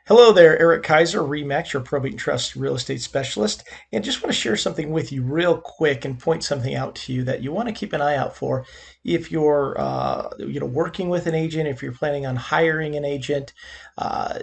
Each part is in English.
Hello there, Erik Kaiser, REMAX, your probate and trust real estate specialist, and just want to share something with you real quick and point something out to you that you want to keep an eye out for if you're, working with an agent, if you're planning on hiring an agent.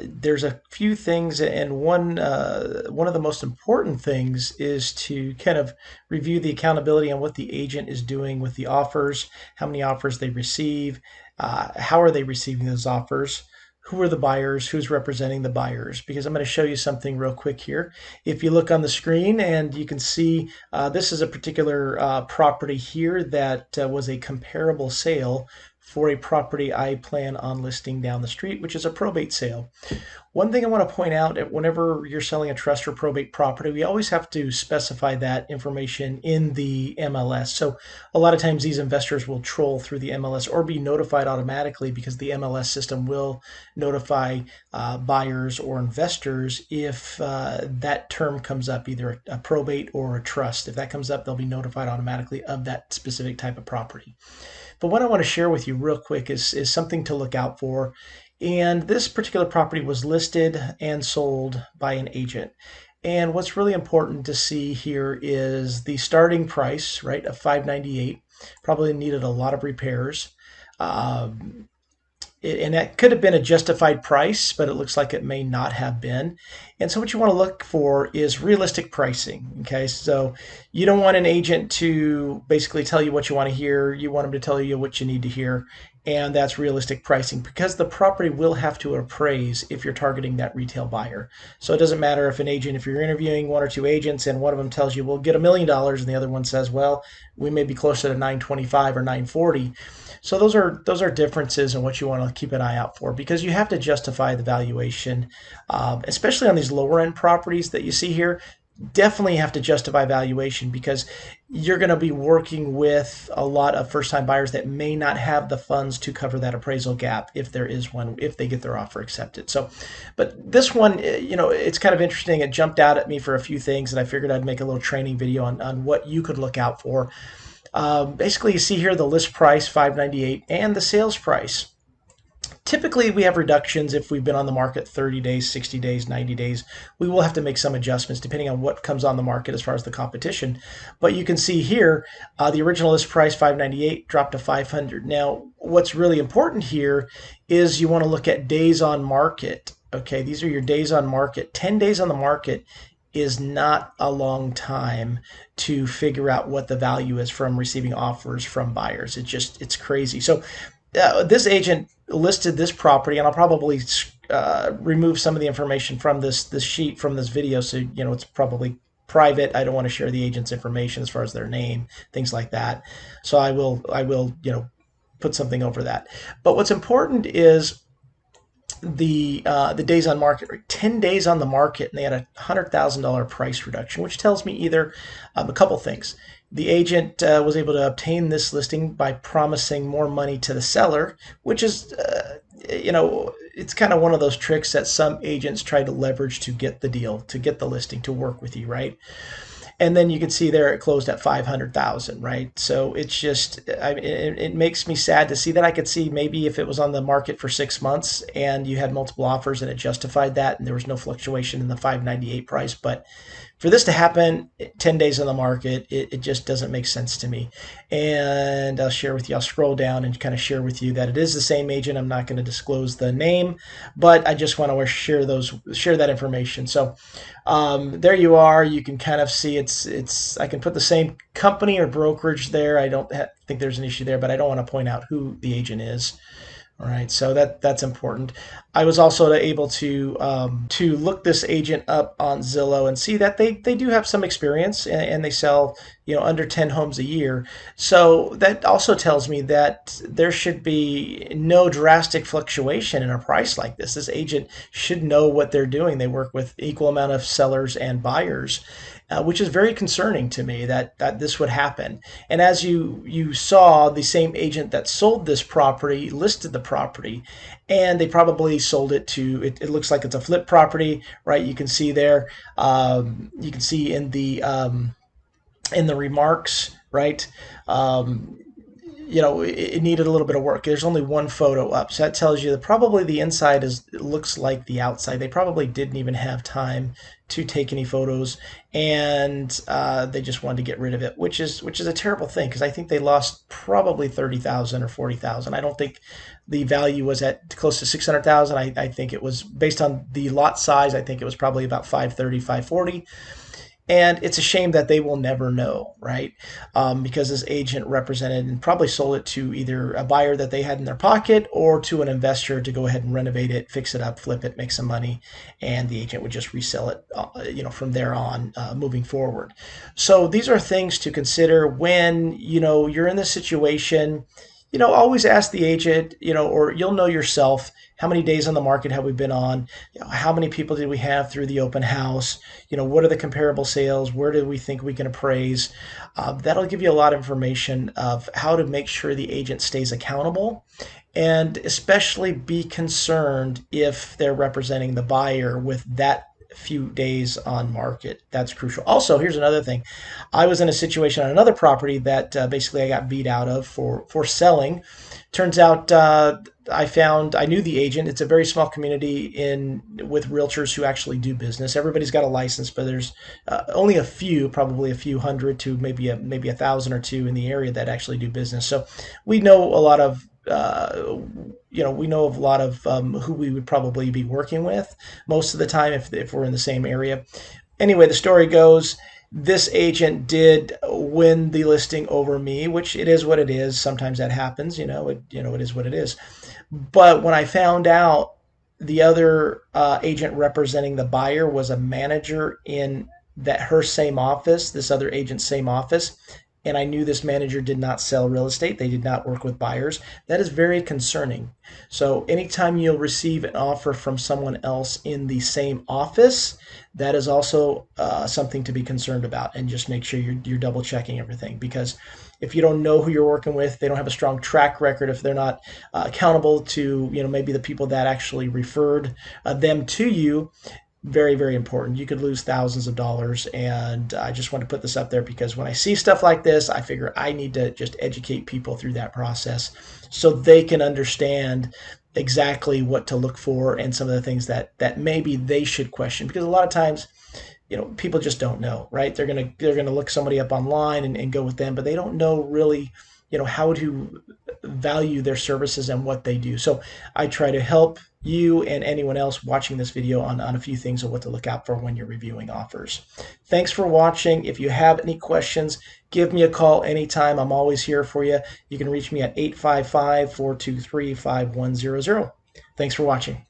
There's a few things, and one of the most important things is to kind of review the accountability on what the agent is doing with the offers, how many offers they receive, how are they receiving those offers, who are the buyers, who's representing the buyers, because I'm going to show you something real quick here. If you look on the screen and you can see this is a particular property here that was a comparable sale for a property I plan on listing down the street, which is a probate sale. One thing I want to point out, whenever you're selling a trust or probate property, we always have to specify that information in the MLS. So a lot of times these investors will troll through the MLS or be notified automatically because the MLS system will notify buyers or investors if that term comes up, either a probate or a trust. If that comes up, they'll be notified automatically of that specific type of property. But what I want to share with you real quick is something to look out for. And this particular property was listed and sold by an agent. And what's really important to see here is the starting price, right, of 598. Probably needed a lot of repairs. Um, and that could have been a justified price, but it looks like it may not have been. And so what you want to look for is realistic pricing. Okay, so you don't want an agent to basically tell you what you want to hear. You want them to tell you what you need to hear, and that's realistic pricing because the property will have to appraise if you're targeting that retail buyer. So it doesn't matter if you're interviewing one or two agents and one of them tells you we'll get $1 million and the other one says, well, we may be closer to 925 or 940. So those are differences in what you want to keep an eye out for because you have to justify the valuation, especially on these lower end properties that you see here. Definitely have to justify valuation because you're going to be working with a lot of first time buyers that may not have the funds to cover that appraisal gap if there is one, if they get their offer accepted. So, but this one, it's kind of interesting. It jumped out at me for a few things, and I figured I'd make a little training video on what you could look out for. Basically, you see here the list price, 598, and the sales price. Typically, we have reductions if we've been on the market 30 days, 60 days, 90 days. We will have to make some adjustments depending on what comes on the market as far as the competition. But you can see here, the original list price, 598, dropped to 500. Now, what's really important here is you want to look at days on market. Okay, these are your days on market. 10 days on the market is not a long time to figure out what the value is from receiving offers from buyers. It's crazy. So this agent listed this property, and I'll probably remove some of the information from this sheet from this video, so it's probably private. I don't want to share the agent's information as far as their name, things like that. So I will put something over that. But what's important is the days on market, right? 10 days on the market, and they had a $100,000 price reduction, which tells me either a couple things. The agent was able to obtain this listing by promising more money to the seller, which is, it's kind of one of those tricks that some agents try to leverage to get the deal, to get the listing to work with you, right? And then you can see there it closed at 500,000, right? So it's just, it makes me sad to see that. I could see maybe if it was on the market for 6 months and you had multiple offers and it justified that and there was no fluctuation in the 598 price. But for this to happen 10 days on the market, it just doesn't make sense to me. And I'll scroll down and kind of share with you that it is the same agent. I'm not going to disclose the name, but I just want to share that information. So there you are. You can kind of see I can put the same company or brokerage there. I don't think there's an issue there, but I don't want to point out who the agent is. All right, so that's important. I was also able to look this agent up on Zillow and see that they do have some experience and they sell under 10 homes a year. So that also tells me that there should be no drastic fluctuation in a price like this. This agent should know what they're doing. They work with equal amount of sellers and buyers. Which is very concerning to me that this would happen. And as you saw, the same agent that sold this property listed the property, and they probably sold it to. It looks like it's a flip property, right? You can see there. You can see in the remarks, right? it needed a little bit of work. There's only one photo up, so that tells you that probably the inside is looks like the outside. They probably didn't even have time to take any photos, and they just wanted to get rid of it, which is a terrible thing because I think they lost probably 30,000 or 40,000. I don't think the value was at close to 600,000. I think it was based on the lot size. I think it was probably about 530, 540. And it's a shame that they will never know, right? Because this agent represented and probably sold it to either a buyer that they had in their pocket or to an investor to go ahead and renovate it, fix it up, flip it, make some money, and the agent would just resell it, from there on, moving forward. So these are things to consider when you're in this situation. Always ask the agent, or you'll know yourself, how many days on the market have we been on? How many people did we have through the open house? What are the comparable sales? Where do we think we can appraise? That'll give you a lot of information of how to make sure the agent stays accountable, and especially be concerned if they're representing the buyer with that few days on market. That's crucial. Also, here's another thing. I was in a situation on another property that basically I got beat out of for selling. Turns out I knew the agent. It's a very small community in with realtors who actually do business. Everybody's got a license, but there's only a few, probably a few hundred to maybe a thousand or two in the area that actually do business. So we know a lot of who we would probably be working with most of the time if we're in the same area. Anyway, the story goes, this agent did win the listing over me, which it is what it is. Sometimes that happens, it is what it is. But when I found out the other agent representing the buyer was a manager in that her same office, this other agent's same office, and I knew this manager did not sell real estate, they did not work with buyers, that is very concerning. So anytime you'll receive an offer from someone else in the same office, that is also something to be concerned about, and just make sure you're double checking everything, because if you don't know who you're working with, they don't have a strong track record, if they're not accountable to maybe the people that actually referred them to you, very, very important. You could lose thousands of dollars. And I just want to put this up there because when I see stuff like this, I figure I need to just educate people through that process so they can understand exactly what to look for and some of the things that maybe they should question. Because a lot of times, people just don't know, right? They're gonna look somebody up online and go with them, but they don't know really, how to value their services and what they do. So I try to help you and anyone else watching this video on a few things of what to look out for when you're reviewing offers. Thanks for watching. If you have any questions, give me a call anytime. I'm always here for you. You can reach me at 855-423-5100. Thanks for watching.